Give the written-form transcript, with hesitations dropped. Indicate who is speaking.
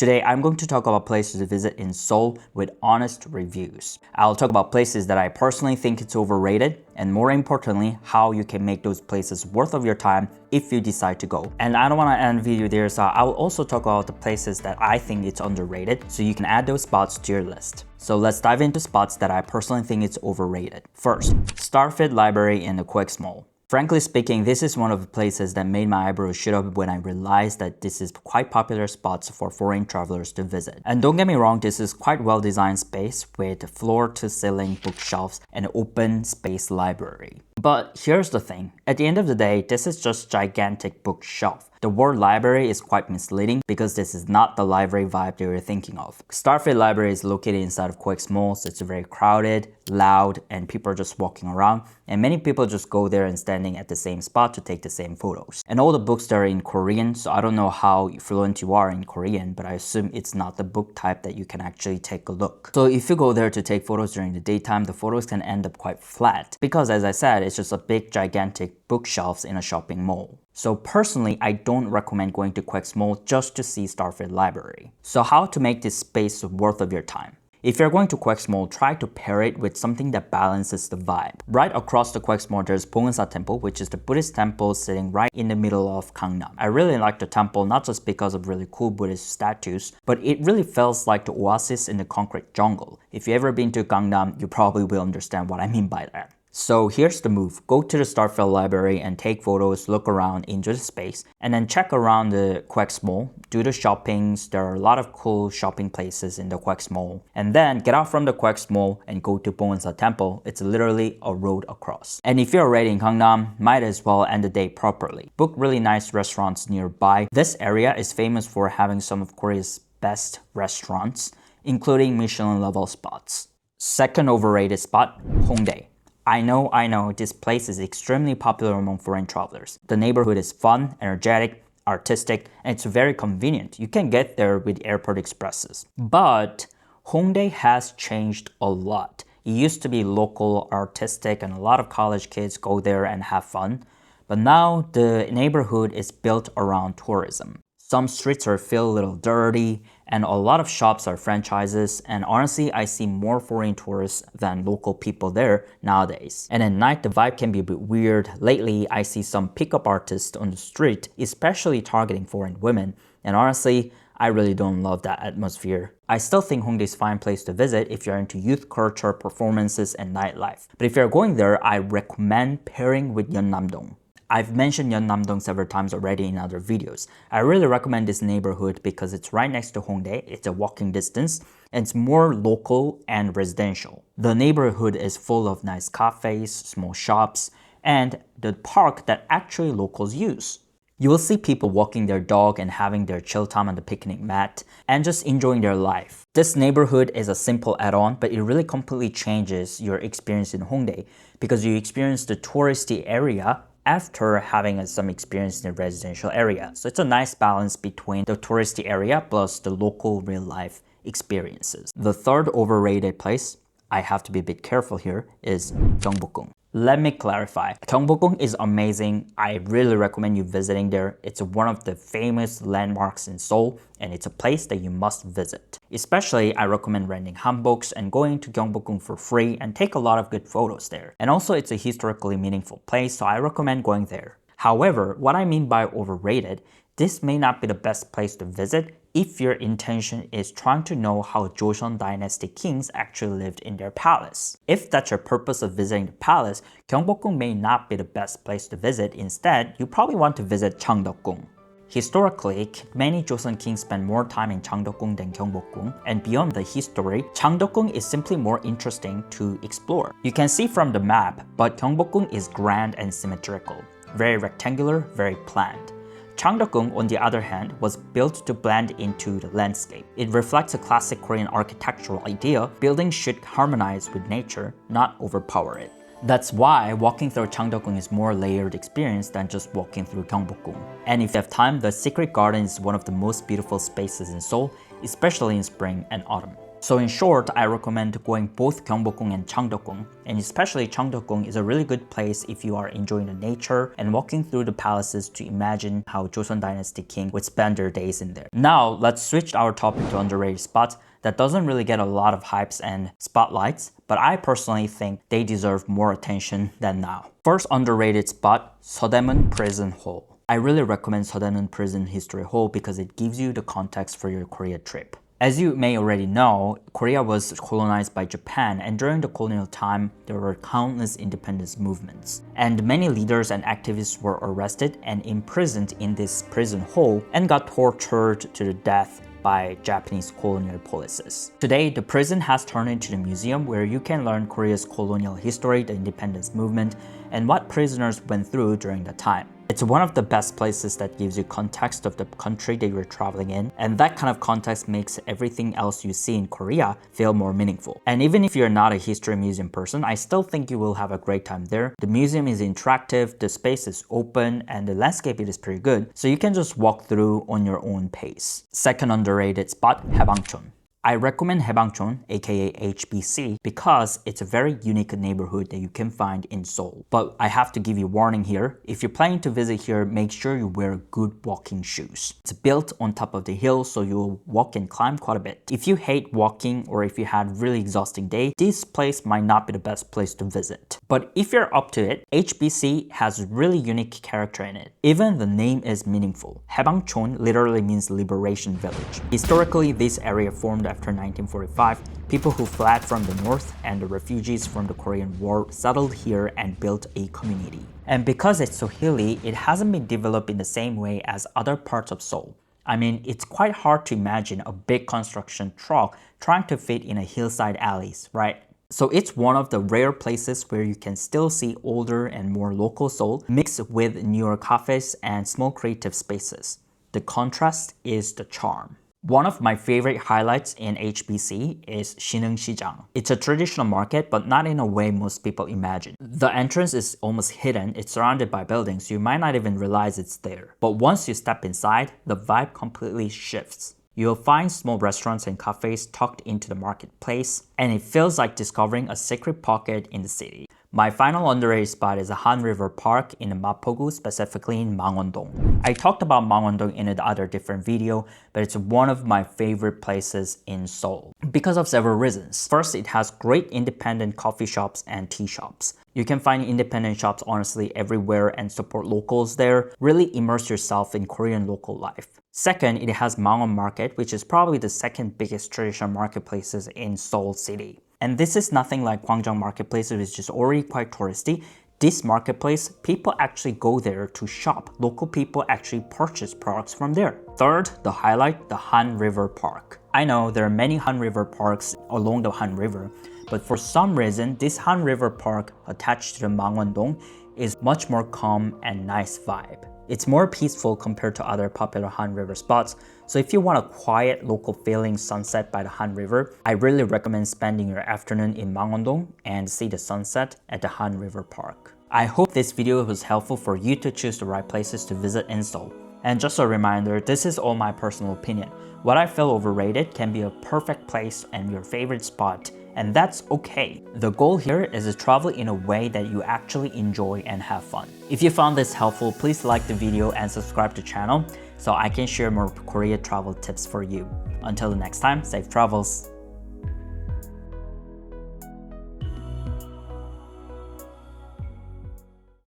Speaker 1: Today, I'm going to talk about places to visit in Seoul with honest reviews. I'll talk about places that I personally think it's overrated, and more importantly, how you can make those places worth of your time if you decide to go. And I don't want to end the video there, so I will also talk about the places that I think it's underrated, so you can add those spots to your list. So let's dive into spots that I personally think it's overrated. First, Starfield Library in the Quex Mall. Frankly speaking, this is one of the places that made my eyebrows shoot up when I realized that this is quite popular spots for foreign travelers to visit. And don't get me wrong, this is quite well designed space with floor-to-ceiling bookshelves and open space library. But here's the thing, at the end of the day, this is just gigantic bookshelf. The word library is quite misleading because this is not the library vibe they were thinking of. Starfield Library is located inside of Quex Mall, so it's very crowded, loud, and people are just walking around. And many people just go there and standing at the same spot to take the same photos. And all the books there are in Korean, so I don't know how fluent you are in Korean, but I assume it's not the book type that you can actually take a look. So if you go there to take photos during the daytime, the photos can end up quite flat. Because as I said, it's just a big gigantic bookshelves in a shopping mall. So personally, I don't recommend going to Quex Mall just to see Starfield Library. So how to make this space worth of your time? If you're going to Quex Mall, try to pair it with something that balances the vibe. Right across the Quex Mall, there's Bongsa Temple, which is the Buddhist temple sitting right in the middle of Gangnam. I really like the temple, not just because of really cool Buddhist statues, but it really feels like the oasis in the concrete jungle. If you've ever been to Gangnam, you probably will understand what I mean by that. So here's the move. Go to the Starfield Library and take photos, look around, enjoy the space, and then check around the Quex Mall, do the shoppings. There are a lot of cool shopping places in the Quex Mall. And then get out from the Quex Mall and go to Bongsa Temple. It's literally a road across. And if you're already in Gangnam, might as well end the day properly. Book really nice restaurants nearby. This area is famous for having some of Korea's best restaurants, including Michelin level spots. Second overrated spot, Hongdae. I know, this place is extremely popular among foreign travelers. The neighborhood is fun, energetic, artistic, and it's very convenient. You can get there with airport expresses. But Hongdae has changed a lot. It used to be local, artistic, and a lot of college kids go there and have fun. But now the neighborhood is built around tourism. Some streets are feel a little dirty, and a lot of shops are franchises, and honestly, I see more foreign tourists than local people there nowadays. And at night, the vibe can be a bit weird. Lately, I see some pickup artists on the street, especially targeting foreign women, and honestly, I really don't love that atmosphere. I still think Hongdae is a fine place to visit if you're into youth culture, performances, and nightlife. But if you're going there, I recommend pairing with Gyeongbokgung. I've mentioned Gyeongbokgung several times already in other videos. I really recommend this neighborhood because it's right next to Hongdae, it's a walking distance, and it's more local and residential. The neighborhood is full of nice cafes, small shops, and the park that actually locals use. You will see people walking their dog and having their chill time on the picnic mat and just enjoying their life. This neighborhood is a simple add-on, but it really completely changes your experience in Hongdae because you experience the touristy area after having some experience in the residential area. So it's a nice balance between the touristy area plus the local real-life experiences. The third overrated place, I have to be a bit careful here, is Gyeongbokgung. Let me clarify. Gyeongbokgung is amazing. I really recommend you visiting there. It's one of the famous landmarks in Seoul, and it's a place that you must visit. Especially, I recommend renting hanboks and going to Gyeongbokgung for free and take a lot of good photos there. And also, it's a historically meaningful place, so I recommend going there. However, what I mean by overrated, this may not be the best place to visit if your intention is trying to know how Joseon dynasty kings actually lived in their palace. If that's your purpose of visiting the palace, Gyeongbokgung may not be the best place to visit. Instead, you probably want to visit Cheongdeokgung. Historically, many Joseon kings spent more time in Cheongdeokgung than Gyeongbokgung, and beyond the history, Cheongdeokgung is simply more interesting to explore. You can see from the map, but Gyeongbokgung is grand and symmetrical, very rectangular, very planned. Cheongdeokgung, on the other hand, was built to blend into the landscape. It reflects a classic Korean architectural idea: buildings should harmonize with nature, not overpower it. That's why walking through Cheongdeokgung is more layered experience than just walking through Gyeongbokgung. And if you have time, the Secret Garden is one of the most beautiful spaces in Seoul, especially in spring and autumn. So in short, I recommend going both Gyeongbokgung and Cheongdokgung, and especially Cheongdokgung is a really good place if you are enjoying the nature and walking through the palaces to imagine how Joseon Dynasty king would spend their days in there. Now, let's switch our topic to underrated spots that doesn't really get a lot of hypes and spotlights, but I personally think they deserve more attention than now. First underrated spot, Seodaemun Prison Hall. I really recommend Seodaemun Prison History Hall because it gives you the context for your Korea trip. As you may already know, Korea was colonized by Japan, and during the colonial time, there were countless independence movements. And many leaders and activists were arrested and imprisoned in this prison hall and got tortured to the death by Japanese colonial policies. Today, the prison has turned into a museum where you can learn Korea's colonial history, the independence movement, and what prisoners went through during the time. It's one of the best places that gives you context of the country that you're traveling in, and that kind of context makes everything else you see in Korea feel more meaningful. And even if you're not a history museum person, I still think you will have a great time there. The museum is interactive, the space is open, and the landscape is pretty good, so you can just walk through on your own pace. Second underrated spot, Haebangchon. I recommend Haebangchon, aka HBC, because it's a very unique neighborhood that you can find in Seoul. But I have to give you a warning here. If you're planning to visit here, make sure you wear good walking shoes. It's built on top of the hill, so you'll walk and climb quite a bit. If you hate walking or if you had a really exhausting day, this place might not be the best place to visit. But if you're up to it, HBC has a really unique character in it. Even the name is meaningful. Haebangchon literally means liberation village. Historically, this area formed after 1945, people who fled from the north and the refugees from the Korean War settled here and built a community. And because it's so hilly, it hasn't been developed in the same way as other parts of Seoul. I mean, it's quite hard to imagine a big construction truck trying to fit in a hillside alleys, right? So it's one of the rare places where you can still see older and more local Seoul mixed with newer cafes and small creative spaces. The contrast is the charm. One of my favorite highlights in HBC is Sinungsijang. It's a traditional market, but not in a way most people imagine. The entrance is almost hidden, it's surrounded by buildings, you might not even realize it's there. But once you step inside, the vibe completely shifts. You'll find small restaurants and cafes tucked into the marketplace, and it feels like discovering a secret pocket in the city. My final underrated spot is the Han River Park in Mapogu, specifically in Mangwon-dong. I talked about Mangwon-dong in another different video, but it's one of my favorite places in Seoul because of several reasons. First, it has great independent coffee shops and tea shops. You can find independent shops honestly everywhere and support locals there. Really immerse yourself in Korean local life. Second, it has Mangwon Market, which is probably the second biggest traditional marketplaces in Seoul City. And this is nothing like Gwangjang Marketplace, which is already quite touristy. This marketplace, people actually go there to shop. Local people actually purchase products from there. Third, the highlight, the Han River Park. I know there are many Han River parks along the Han River, but for some reason, this Han River Park attached to the Mangwon-dong is much more calm and nice vibe. It's more peaceful compared to other popular Han River spots, so if you want a quiet, local feeling sunset by the Han River, I really recommend spending your afternoon in Mangwon-dong and see the sunset at the Han River Park. I hope this video was helpful for you to choose the right places to visit in Seoul. And just a reminder, this is all my personal opinion. What I feel overrated can be a perfect place and your favorite spot, and that's okay. The goal here is to travel in a way that you actually enjoy and have fun. If you found this helpful, please like the video and subscribe to the channel so I can share more Korea travel tips for you. Until the next time, safe travels!